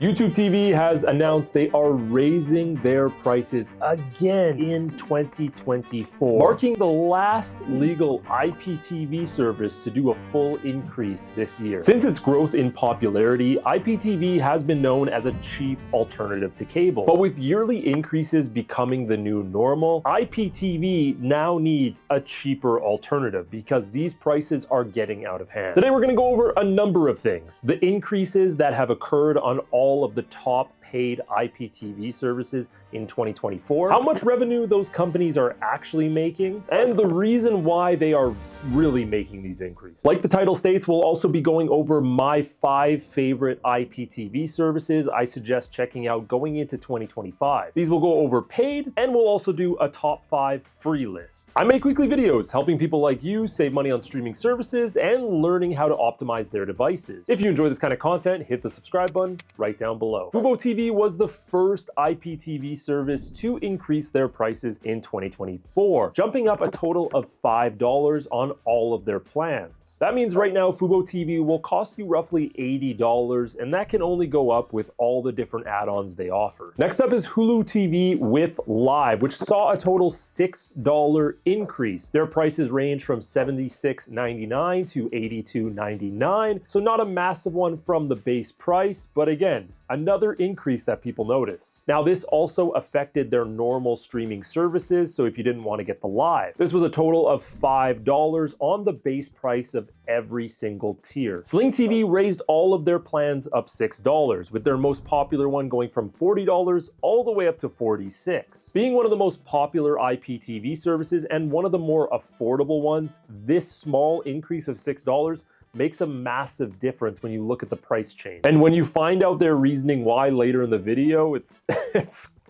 YouTube TV has announced they are raising their prices again in 2024, marking the last legal IPTV service to do a full increase this year. Since its growth in popularity, IPTV has been known as a cheap alternative to cable. But with yearly increases becoming the new normal, IPTV now needs a cheaper alternative because these prices are getting out of hand. Today we're going to go over a number of things. The increases that have occurred on all of the top paid IPTV services in 2024, how much revenue those companies are actually making, and the reason why they are really making these increases. Like the title states, we'll also be going over my 5 favorite IPTV services I suggest checking out going into 2025. These will go over paid, and we'll also do a top 5 free list. I make weekly videos helping people like you save money on streaming services and learning how to optimize their devices. If you enjoy this kind of content, hit the subscribe button right down below. Fubo TV was the first IPTV service to increase their prices in 2024, jumping up a total of $5 on all of their plans. That means right now Fubo TV will cost you roughly $80, and that can only go up with all the different add-ons they offer. Next up is Hulu TV with Live, which saw a total $6 increase. Their prices range from $76.99 to $82.99, so not a massive one from the base price, but again, another increase that people notice. Now, this also affected their normal streaming services, so if you didn't want to get the Live, this was a total of $5 on the base price of every single tier. Sling TV raised all of their plans up $6, with their most popular one going from $40 all the way up to $46. Being one of the most popular IPTV services and one of the more affordable ones, this small increase of $6 makes a massive difference when you look at the price change. And when you find out their reasoning why later in the video, it's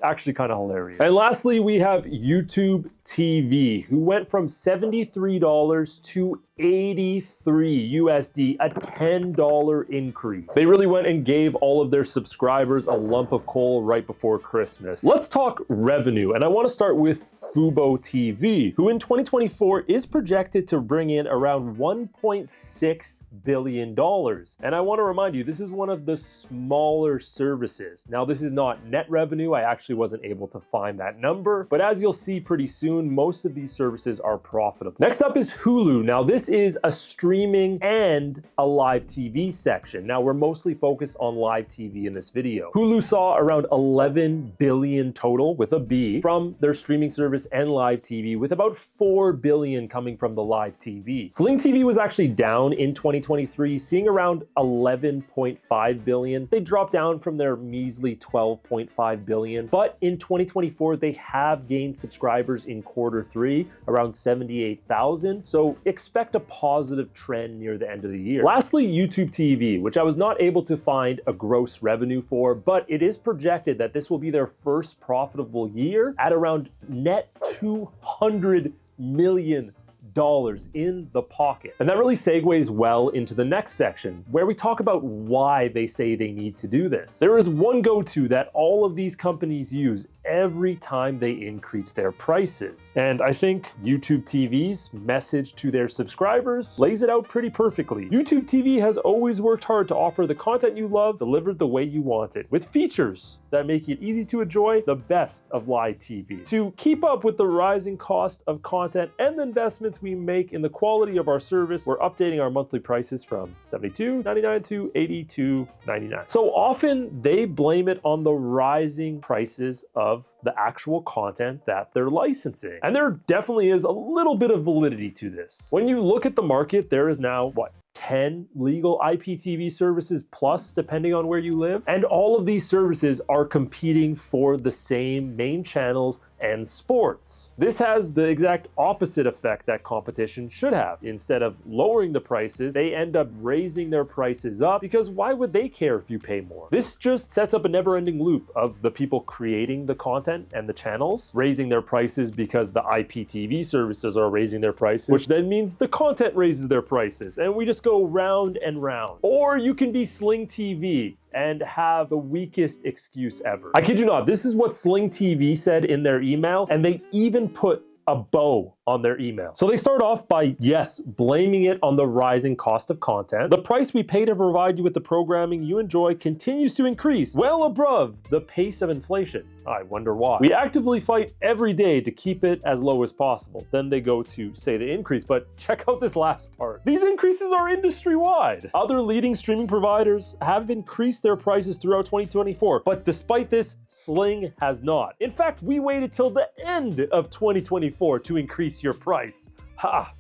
actually kind of hilarious. And lastly, we have YouTube TV, who went from $73 to $83 USD, a $10 increase. They really went and gave all of their subscribers a lump of coal right before Christmas. Let's talk revenue, and I want to start with Fubo TV, who in 2024 is projected to bring in around $1.6 billion. And I want to remind you, this is one of the smaller services. Now, this is not net revenue. I actually wasn't able to find that number, but as you'll see pretty soon, most of these services are profitable. Next up is Hulu. Now, this is a streaming and a live TV section. Now, we're mostly focused on live TV in this video. Hulu saw around 11 billion total with a B from their streaming service and live TV, with about 4 billion coming from the live TV. Sling TV was actually down in 2023, seeing around 11.5 billion. They dropped down from their measly 12.5 billion, but in 2024, they have gained subscribers in Q3, around 78,000. So expect a positive trend near the end of the year. Lastly, YouTube TV, which I was not able to find a gross revenue for, but it is projected that this will be their first profitable year at around net $200 million in the pocket. And that really segues well into the next section, where we talk about why they say they need to do this. There is one go-to that all of these companies use every time they increase their prices. And I think YouTube TV's message to their subscribers lays it out pretty perfectly. YouTube TV has always worked hard to offer the content you love delivered the way you want it, with features that make it easy to enjoy the best of live TV. To keep up with the rising cost of content and the investments we make in the quality of our service, we're updating our monthly prices from $72.99 to $82.99. So often they blame it on the rising prices of the actual content that they're licensing. And there definitely is a little bit of validity to this. When you look at the market, there is now, 10 legal IPTV services plus, depending on where you live. And all of these services are competing for the same main channels and sports. This has the exact opposite effect that competition should have. Instead of lowering the prices, they end up raising their prices up, because why would they care if you pay more? This just sets up a never-ending loop of the people creating the content and the channels raising their prices because the IPTV services are raising their prices, which then means the content raises their prices, and we just go round and round. Or you can be Sling TV and have the weakest excuse ever. I kid you not, this is what Sling TV said in their email, and they even put a bow on their email. So they start off by, yes, blaming it on the rising cost of content. The price we pay to provide you with the programming you enjoy continues to increase well above the pace of inflation. I wonder why. We actively fight every day to keep it as low as possible. Then they go to say the increase, but check out this last part. These increases are industry-wide. Other leading streaming providers have increased their prices throughout 2024, but despite this, Sling has not. In fact, we waited till the end of 2024 to increase your price. Ha!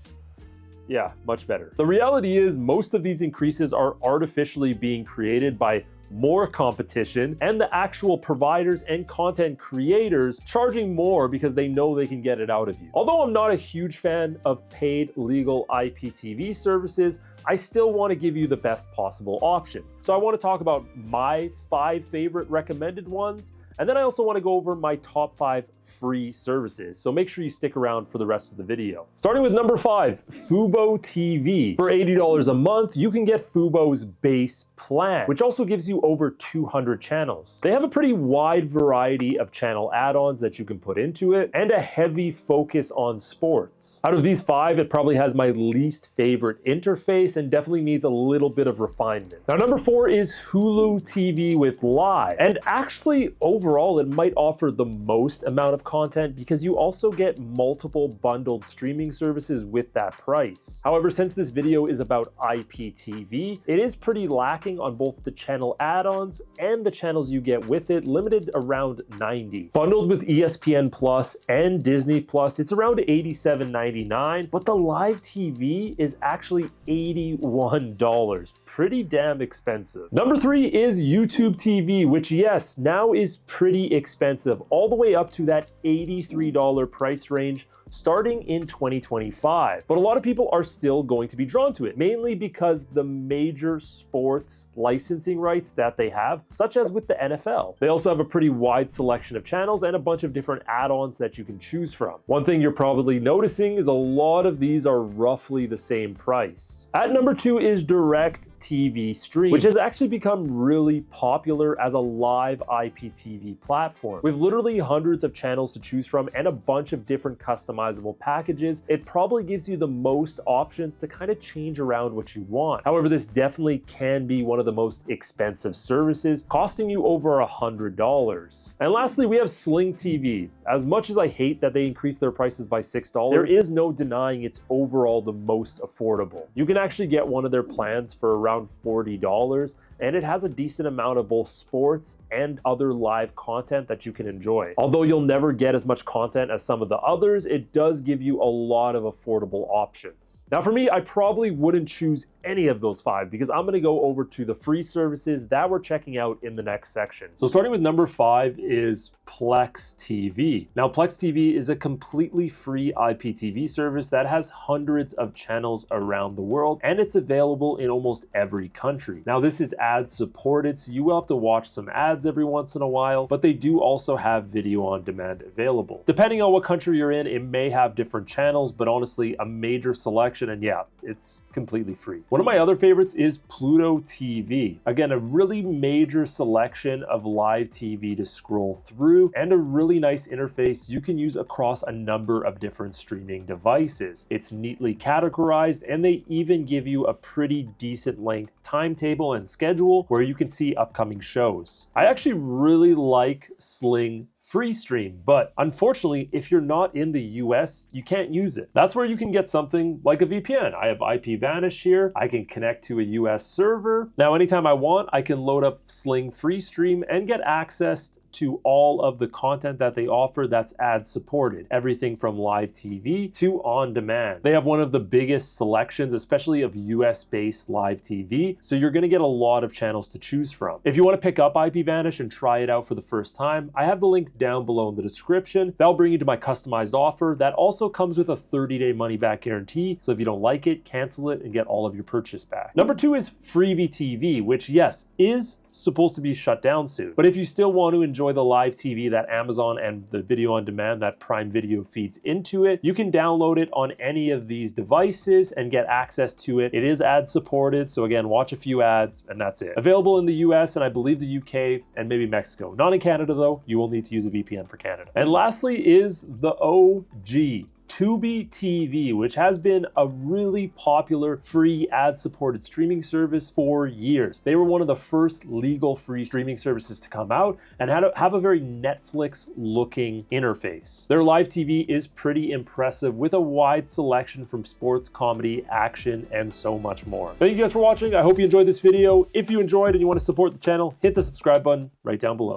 Yeah, much better. The reality is most of these increases are artificially being created by more competition and the actual providers and content creators charging more because they know they can get it out of you. Although I'm not a huge fan of paid legal IPTV services, I still want to give you the best possible options. So I want to talk about my 5 favorite recommended ones, and then I also want to go over my top 5 free services. So make sure you stick around for the rest of the video. Starting with number 5, Fubo TV. For $80 a month, you can get Fubo's base plan, which also gives you over 200 channels. They have a pretty wide variety of channel add-ons that you can put into it, and a heavy focus on sports. Out of these 5, it probably has my least favorite interface and definitely needs a little bit of refinement. Now, number 4 is Hulu TV with Live. And actually, overall, it might offer the most amount of content because you also get multiple bundled streaming services with that price. However, since this video is about IPTV, it is pretty lacking on both the channel add-ons and the channels you get with it, limited around 90. Bundled with ESPN Plus and Disney Plus, it's around $87.99, but the live TV is actually $81. Pretty damn expensive. Number 3 is YouTube TV, which yes, now is pretty expensive, all the way up to that $83 price range starting in 2025. But a lot of people are still going to be drawn to it, mainly because the major sports licensing rights that they have, such as with the NFL. They also have a pretty wide selection of channels and a bunch of different add-ons that you can choose from. One thing you're probably noticing is a lot of these are roughly the same price. At number 2 is DirecTV Stream, which has actually become really popular as a live IPTV platform. With literally hundreds of channels to choose from and a bunch of different customizable packages, it probably gives you the most options to kind of change around what you want. However, this definitely can be one of the most expensive services, costing you over $100. And lastly, we have Sling TV. As much as I hate that they increased their prices by $6, there is no denying it's overall the most affordable. You can actually get one of their plans for around $40, and it has a decent amount of both sports and other live content that you can enjoy. Although you'll never get as much content as some of the others, it does give you a lot of affordable options. Now for me, I probably wouldn't choose any of those 5 because I'm gonna go over to the free services that we're checking out in the next section. So starting with number 5 is Plex TV. Now Plex TV is a completely free IPTV service that has hundreds of channels around the world, and it's available in almost every country. Now this is ad supported, so you will have to watch some ads every once in a while, but they do also have video on demand available. Depending on what country you're in, it may have different channels, but honestly, a major selection, and yeah, it's completely free. One of my other favorites is Pluto TV. Again, a really major selection of live TV to scroll through and a really nice interface you can use across a number of different streaming devices. It's neatly categorized, and they even give you a pretty decent length timetable and schedule where you can see upcoming shows. I actually really like Sling Freestream, but unfortunately, if you're not in the US, you can't use it. That's where you can get something like a VPN. I have IPVanish here. I can connect to a US server. Now, anytime I want, I can load up Sling Freestream and get access to all of the content that they offer that's ad supported. Everything from live TV to on demand. They have one of the biggest selections, especially of US-based live TV, so you're gonna get a lot of channels to choose from. If you wanna pick up IPVanish and try it out for the first time, I have the link down below in the description. That'll bring you to my customized offer that also comes with a 30-day money-back guarantee, so if you don't like it, cancel it and get all of your purchase back. Number 2 is Freevee TV, which yes, is supposed to be shut down soon. But if you still want to enjoy the live TV that Amazon and the video on demand that Prime Video feeds into it, you can download it on any of these devices and get access to it. It is ad supported, so again, watch a few ads and that's it. Available in the US and I believe the UK and maybe Mexico. Not in Canada though, you will need to use a VPN for Canada. And lastly is the OG Tubi TV, which has been a really popular free ad-supported streaming service for years. They were one of the first legal free streaming services to come out and have a very Netflix-looking interface. Their live TV is pretty impressive with a wide selection from sports, comedy, action, and so much more. Thank you guys for watching. I hope you enjoyed this video. If you enjoyed and you want to support the channel, hit the subscribe button right down below.